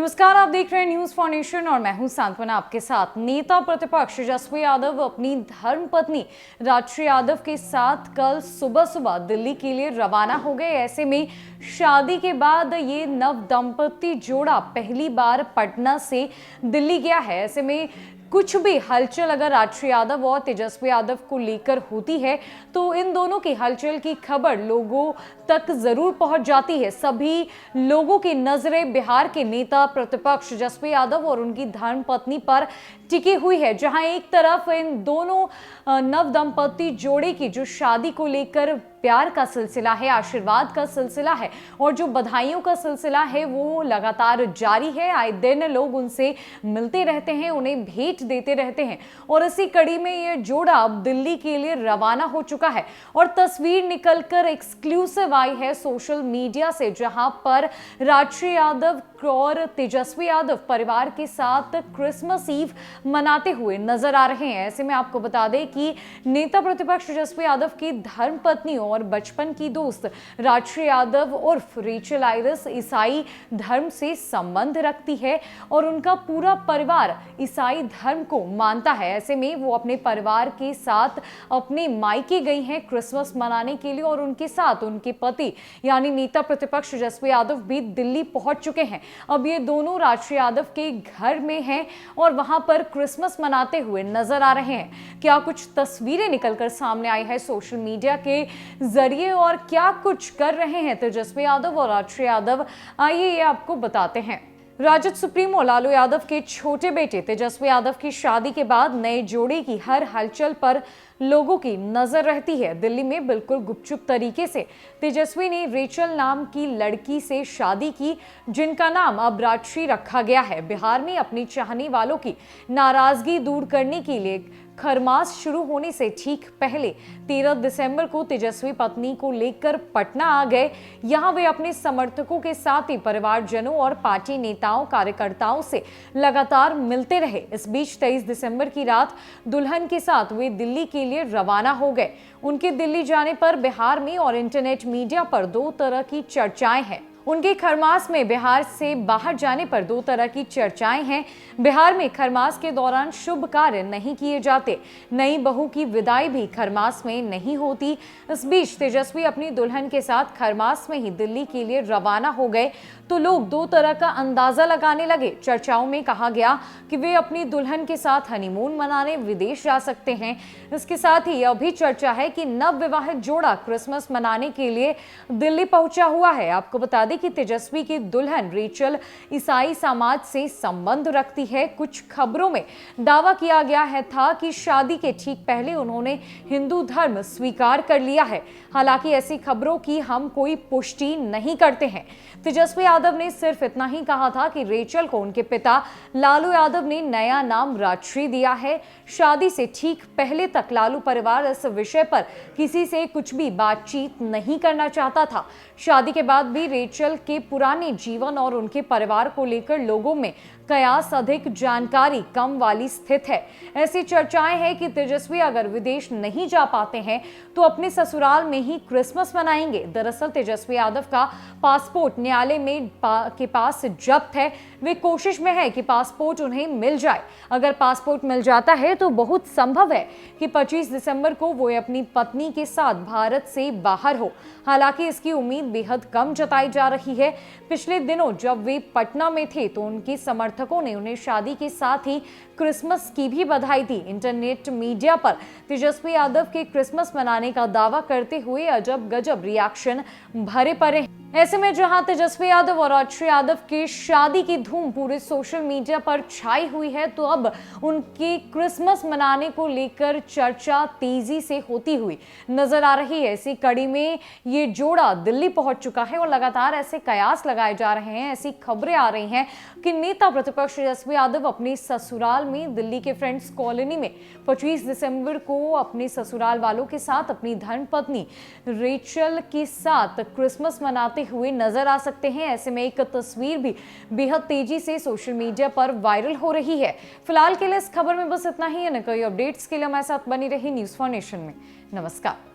नमस्कार, आप देख रहे हैं न्यूज फॉर नेशन और मैं हूं सांत्वना आपके साथ। नेता प्रतिपक्ष तेजस्वी यादव अपनी धर्मपत्नी राजश्री यादव के साथ कल सुबह सुबह दिल्ली के लिए रवाना हो गए। ऐसे में शादी के बाद ये नव दंपति जोड़ा पहली बार पटना से दिल्ली गया है। ऐसे में कुछ भी हलचल अगर राजश्री यादव और तेजस्वी यादव को लेकर होती है तो इन दोनों की हलचल की खबर लोगों तक जरूर पहुंच जाती है। सभी लोगों की नजरें बिहार के नेता प्रतिपक्ष तेजस्वी यादव और उनकी धर्मपत्नी पर टिकी हुई है, जहां एक तरफ इन दोनों नव दंपति जोड़े की जो शादी को लेकर प्यार का सिलसिला है, आशीर्वाद का सिलसिला है और जो बधाइयों का सिलसिला है वो लगातार जारी है। आए दिन लोग उनसे मिलते रहते हैं, उन्हें भेंट देते रहते हैं और इसी कड़ी में ये जोड़ा अब दिल्ली के लिए रवाना हो चुका है और तस्वीर निकलकर एक्सक्लूसिव आई है सोशल मीडिया से, जहां पर राजश्री यादव और तेजस्वी यादव परिवार के साथ क्रिसमस ईव मनाते हुए नजर आ रहे हैं। ऐसे में आपको बता दें कि नेता प्रतिपक्ष तेजस्वी यादव की धर्मपत्नी और बचपन की दोस्त राजश्री यादव उर्फ रेचल आइरिस ईसाई धर्म से संबंध रखती है और उनका पूरा परिवार ईसाई धर्म को मानता है। ऐसे में वो अपने परिवार के साथ अपने मायके गई हैं क्रिसमस मनाने के लिए और उनके साथ उनके पति यानी नेता प्रतिपक्ष तेजस्वी यादव भी दिल्ली पहुंच चुके हैं। अब ये दोनों राजश्री यादव के घर में हैं और वहां पर क्रिसमस मनाते हुए नजर आ रहे हैं। क्या कुछ तस्वीरें निकलकर सामने आई है सोशल मीडिया के जरिए और क्या कुछ कर रहे हैं तेजस्वी यादव और राजश्री यादव, आइए ये आपको बताते हैं। राजद सुप्रीमो लालू यादव के छोटे बेटे तेजस्वी यादव की शादी के बाद नए जोड़े की हर हलचल पर लोगों की नजर रहती है। दिल्ली में बिल्कुल गुपचुप तरीके से तेजस्वी ने रेचल नाम की लड़की से शादी की, जिनका नाम अब राजश्री रखा गया है। बिहार में अपनी चाहने वालों की नाराजगी दूर करने के लिए खरमास शुरू होने से ठीक पहले 13 दिसंबर को तेजस्वी पत्नी को लेकर पटना आ गए। यहां वे अपने समर्थकों के साथ ही परिवारजनों और पार्टी नेताओं कार्यकर्ताओं से लगातार मिलते रहे। इस बीच 23 दिसंबर की रात दुल्हन के साथ वे दिल्ली के लिए रवाना हो गए। उनके दिल्ली जाने पर बिहार में और इंटरनेट मीडिया पर दो तरह की चर्चाएं हैं। उनके खरमास में बिहार से बाहर जाने पर दो तरह की चर्चाएं हैं। बिहार में खरमास के दौरान शुभ कार्य नहीं किए जाते, नई बहू की विदाई भी खरमास में नहीं होती। इस बीच तेजस्वी अपनी दुल्हन के साथ खरमास में ही दिल्ली के लिए रवाना हो गए तो लोग दो तरह का अंदाजा लगाने लगे। चर्चाओं में कहा गया कि वे अपनी दुल्हन के साथ हनीमून मनाने विदेश जा सकते हैं। इसके साथ ही यह भी चर्चा है कि नव विवाहित जोड़ा क्रिसमस मनाने के लिए दिल्ली पहुंचा हुआ है। आपको बता कि तेजस्वी की दुल्हन रेचल ईसाई समाज से संबंध रखती है। कुछ खबरों में दावा किया गया है था कि शादी के ठीक पहले उन्होंने हिंदू धर्म स्वीकार कर लिया है। हालांकि ऐसी खबरों की हम कोई पुष्टि नहीं करते हैं। तेजस्वी यादव ने सिर्फ इतना ही कहा था कि रेचल को उनके पिता लालू यादव ने नया नाम राजश्री दिया है। शादी से ठीक पहले तक लालू परिवार इस विषय पर किसी से कुछ भी बातचीत नहीं करना चाहता था। शादी के बाद भी रेचल के पुराने जीवन और उनके परिवार को लेकर लोगों में कयास, अधिक जानकारी कम वाली स्थित है। ऐसी चर्चाएं हैं कि तेजस्वी अगर विदेश नहीं जा पाते हैं तो अपने ससुराल में ही क्रिसमस मनाएंगे। दरअसल तेजस्वी यादव का पासपोर्ट न्यायालय में के पास जब्त है। वे कोशिश में है कि पासपोर्ट उन्हें मिल जाए। अगर पासपोर्ट मिल जाता है तो बहुत संभव है कि 25 दिसंबर को वो अपनी पत्नी के साथ भारत से बाहर हो। हालांकि इसकी उम्मीद बेहद कम जताई जा रही है। पिछले दिनों जब वे पटना में थे तो उनके समर्थकों ने उन्हें शादी के साथ ही क्रिसमस की भी बधाई दी। इंटरनेट मीडिया पर तेजस्वी यादव के क्रिसमस मनाने का दावा करते हुए अजब गजब रिएक्शन भरे पड़े। ऐसे में जहां तेजस्वी यादव और राजश्री यादव की शादी की धूम पूरे सोशल मीडिया पर छाई हुई है तो अब उनके क्रिसमस मनाने को लेकर चर्चा तेजी से होती हुई नजर आ रही है। इसी कड़ी में ये जोड़ा दिल्ली पहुंच चुका है और लगातार ऐसे कयास लगाए जा रहे हैं, ऐसी खबरें आ रही हैं कि नेता प्रतिपक्ष तेजस्वी यादव अपने ससुराल में दिल्ली के फ्रेंड्स कॉलोनी में 25 दिसंबर को अपने ससुराल वालों के साथ अपनी धर्मपत्नी रेचल के साथ क्रिसमस मनाते हुए नजर आ सकते हैं। ऐसे में एक तस्वीर भी बेहद तेजी से सोशल मीडिया पर वायरल हो रही है। फिलहाल के लिए इस खबर में बस इतना ही है। न कोई अपडेट्स के लिए हमारे साथ बनी रही न्यूज फॉर नेशन में। नमस्कार।